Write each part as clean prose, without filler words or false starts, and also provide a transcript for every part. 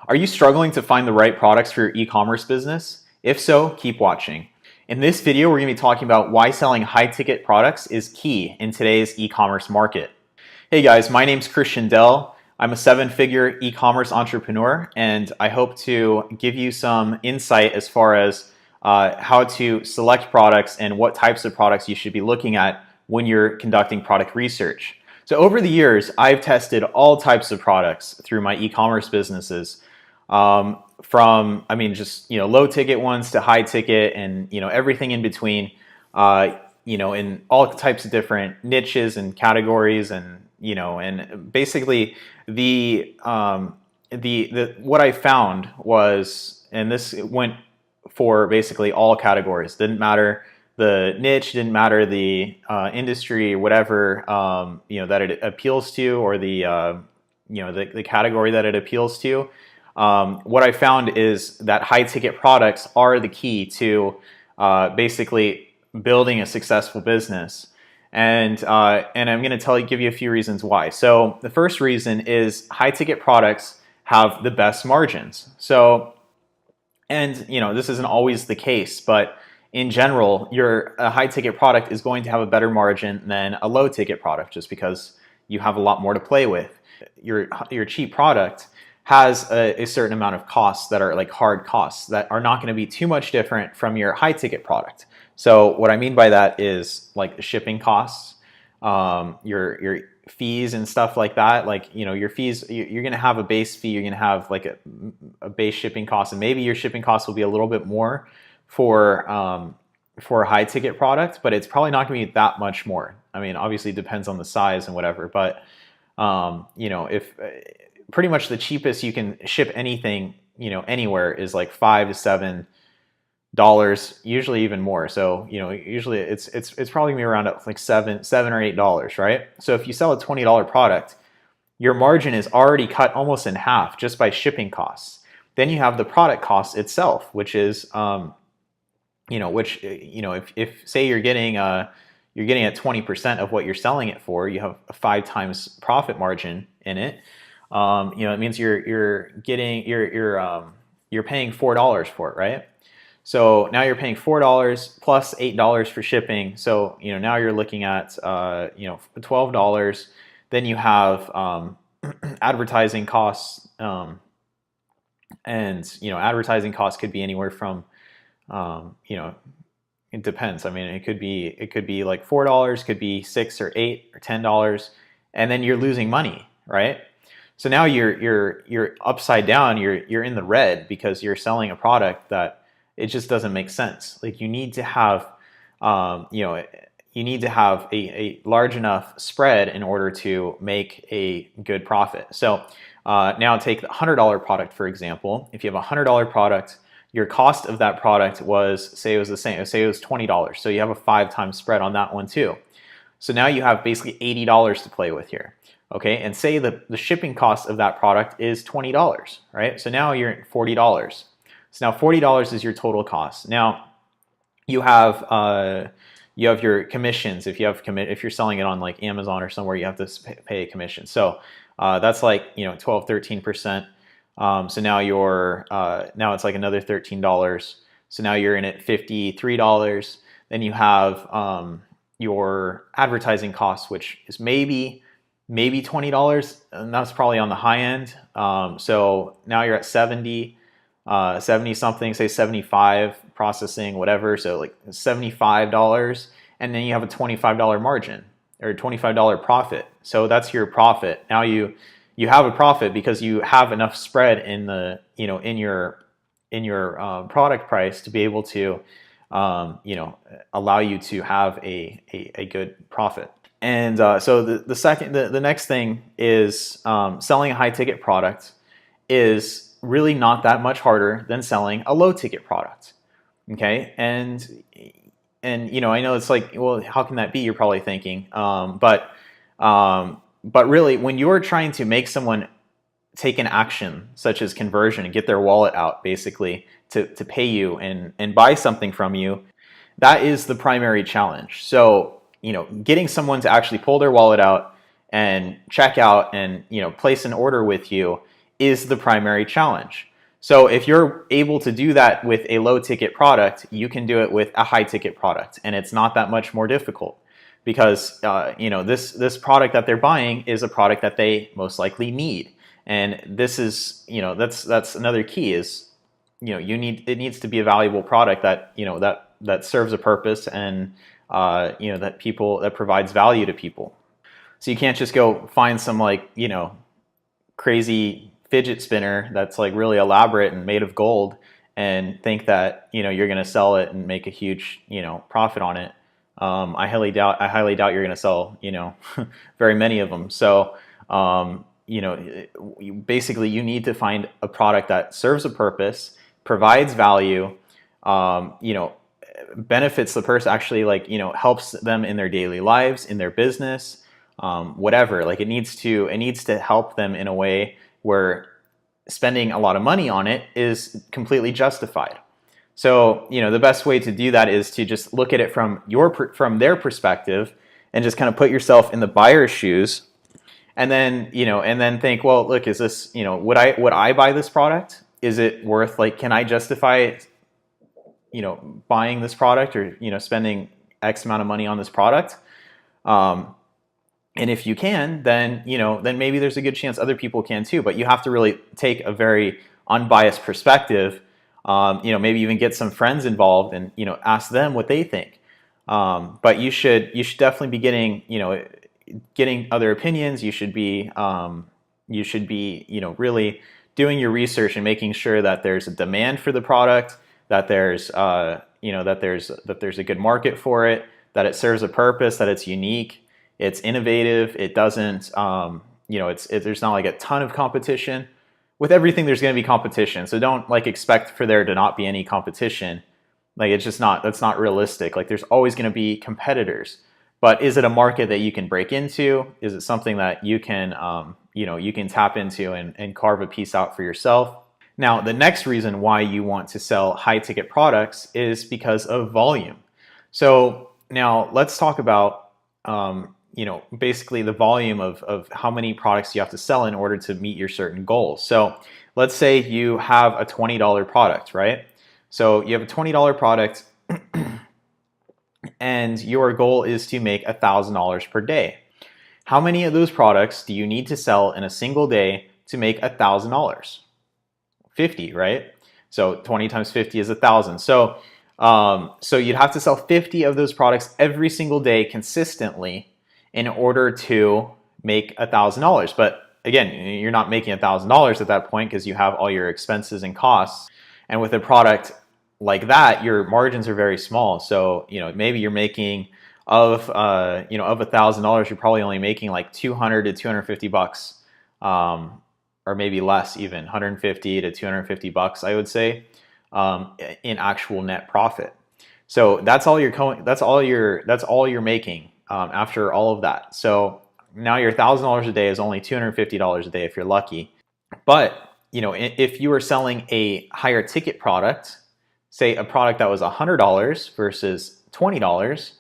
Are you struggling to find the right products for your e-commerce business? If so, keep watching. In this video, we're going to be talking about why selling high-ticket products is key in today's e-commerce market. Hey guys, my name's Christian Dell. I'm a seven-figure e-commerce entrepreneur, and I hope to give you some insight as far as how to select products and what types of products you should be looking at when you're conducting product research. So over the years, I've tested all types of products through my e-commerce businesses. From just low ticket ones to high ticket, and everything in between, in all types of different niches and categories, and basically the what I found was, and this went for basically all categories, didn't matter the niche, didn't matter the industry, whatever that it appeals to, or the category that it appeals to. What I found is that high ticket products are the key to basically building a successful business. And I'm going to give you a few reasons why. So the first reason is high ticket products have the best margins. So, and this isn't always the case, but in general, a high ticket product is going to have a better margin than a low ticket product, just because you have a lot more to play with. Your cheap product has a certain amount of costs that are like hard costs that are not going to be too much different from your high ticket product. So what I mean by that is like the shipping costs, your fees and stuff like that. Like, your fees, you're going to have a base fee, you're going to have like a base shipping cost, and maybe your shipping costs will be a little bit more for a high ticket product, but it's probably not going to be that much more. I mean, obviously it depends on the size and whatever, but if pretty much the cheapest you can ship anything, anywhere is like $5 to $7, usually even more. So, usually it's probably gonna be around like $7 or $8, right? So if you sell a $20 product, your margin is already cut almost in half just by shipping costs. Then you have the product cost itself, which is, if say you're getting at 20% of what you're selling it for, you have a 5 times profit margin in it. It means you're paying $4 for it, right? So now you're paying $4 plus $8 for shipping. So now you're looking at $12. Then you have advertising costs, and advertising costs could be anywhere from it depends. I mean, it could be like $4, could be $6 or $8 or $10, and then you're losing money, right? So now you're upside down. You're in the red because you're selling a product that it just doesn't make sense. Like, you need to have a large enough spread in order to make a good profit. So now take the $100 product, for example. If you have a $100 product, your cost of that product was, say it was the same, say it was $20. So you have a 5 times spread on that one too. So now you have basically $80 to play with here. Okay, and say the shipping cost of that product is $20, right? So now you're at $40. So now $40 is your total cost. Now you have your commissions. If you're selling it on like Amazon or somewhere, you have to pay a commission. So that's like 12, 13%. So now now it's like another $13. So now you're in at $53. Then you have your advertising costs, which is maybe $20, and that's probably on the high end. So now you're at 70 something, say 75, processing, whatever. So like $75, and then you have a $25 margin or $25 profit. So that's your profit. Now you have a profit because you have enough spread in the in your product price to be able to allow you to have a good profit. And so the next thing is selling a high ticket product is really not that much harder than selling a low ticket product. Okay, and I know it's like, well, how can that be? You're probably thinking, but really, when you're trying to make someone take an action such as conversion and get their wallet out, basically to pay you and buy something from you, that is the primary challenge. So getting someone to actually pull their wallet out and check out and place an order with you is the primary challenge. So if you're able to do that with a low ticket product, you can do it with a high ticket product, and it's not that much more difficult because this product that they're buying is a product that they most likely need, and this is that's another key is it needs to be a valuable product that that serves a purpose and that provides value to people. So you can't just go find some crazy fidget spinner that's like really elaborate and made of gold and think that you're going to sell it and make a huge profit on it. I highly doubt you're going to sell very many of them. So basically you need to find a product that serves a purpose, provides value, benefits the person, actually helps them in their daily lives, in their business, whatever. Like it needs to help them in a way where spending a lot of money on it is completely justified. So the best way to do that is to just look at it from their perspective and just kind of put yourself in the buyer's shoes, and then think, well, look, is this would I buy this product? Is it worth, can I justify buying this product or spending X amount of money on this product? And if you can, then then maybe there's a good chance other people can too. But you have to really take a very unbiased perspective. Maybe even get some friends involved and ask them what they think. But you should definitely be getting other opinions. You should be really doing your research and making sure that there's a demand for the product, that there's that there's a good market for it, that it serves a purpose, that it's unique. It's innovative. It doesn't, there's not like a ton of competition. With everything, there's going to be competition. So don't expect for there to not be any competition. It's just that's not realistic. There's always going to be competitors. But is it a market that you can break into? Is it something that you can, you can tap into and carve a piece out for yourself? Now, the next reason why you want to sell high ticket products is because of volume. So now let's talk about, basically the volume of how many products you have to sell in order to meet your certain goals. So let's say you have a $20 product, right? So you have a $20 product and your goal is to make $1,000 per day. How many of those products do you need to sell in a single day to make $1,000? 50, right? So 20 times 50 is 1,000. So you'd have to sell 50 of those products every single day consistently in order to make $1,000. But again, you're not making $1,000 at that point because you have all your expenses and costs. And with a product like that, your margins are very small. So maybe you're making of $1,000, you're probably only making like 200 to 250 bucks, or maybe less, even 150 to 250 bucks, I would say, in actual net profit. So that's all you're making after all of that. So now your $1,000 a day is only $250 a day if you're lucky. But if you were selling a higher ticket product, say a product that was $100 versus $20,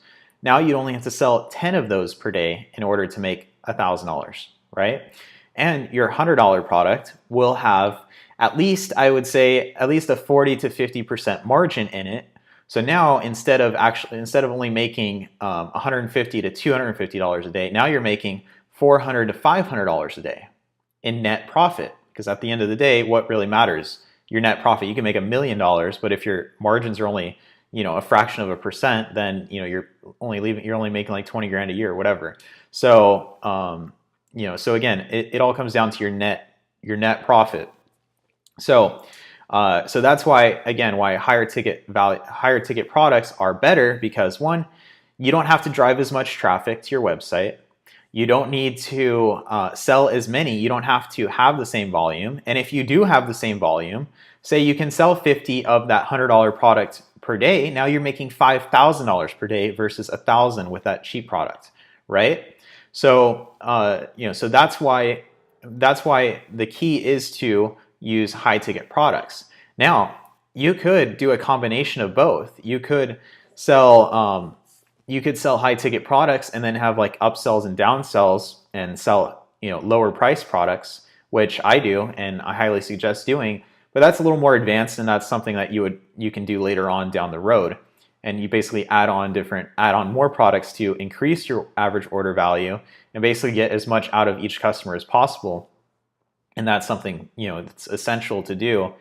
now you'd only have to sell 10 of those per day in order to make $1,000, right? And your $100 product will have at least a 40 to 50% margin in it. So now instead of only making $150 to $250 a day, now you're making $400 to $500 a day in net profit. Because at the end of the day, what really matters? Your net profit. You can make $1 million, but if your margins are only a fraction of a percent, then you're only making like 20 grand a year or whatever. So so again, it all comes down to your net profit. So that's why higher ticket products are better, because one, you don't have to drive as much traffic to your website. You don't need to sell as many. You don't have to have the same volume. And if you do have the same volume, say you can sell 50 of that $100 product per day, now you're making $5,000 per day versus $1,000 with that cheap product, right? So so that's why the key is to use high ticket products. Now, you could do a combination of both. You could sell high ticket products and then have like upsells and downsells and sell lower price products which I do and I highly suggest doing. But that's a little more advanced, and that's something that you can do later on down the road. And you basically add on more products to increase your average order value and basically get as much out of each customer as possible. And that's something that's essential to do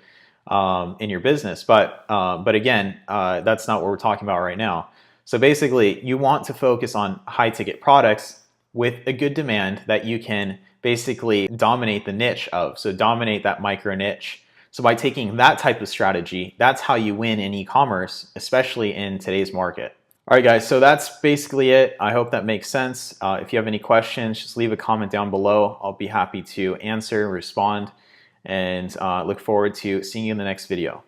in your business. But again, that's not what we're talking about right now. So basically, you want to focus on high ticket products with a good demand that you can basically dominate the niche of. So dominate that micro niche. So by taking that type of strategy, that's how you win in e-commerce, especially in today's market. All right, guys, so that's basically it. I hope that makes sense. If you have any questions, just leave a comment down below. I'll be happy to answer, respond, and look forward to seeing you in the next video.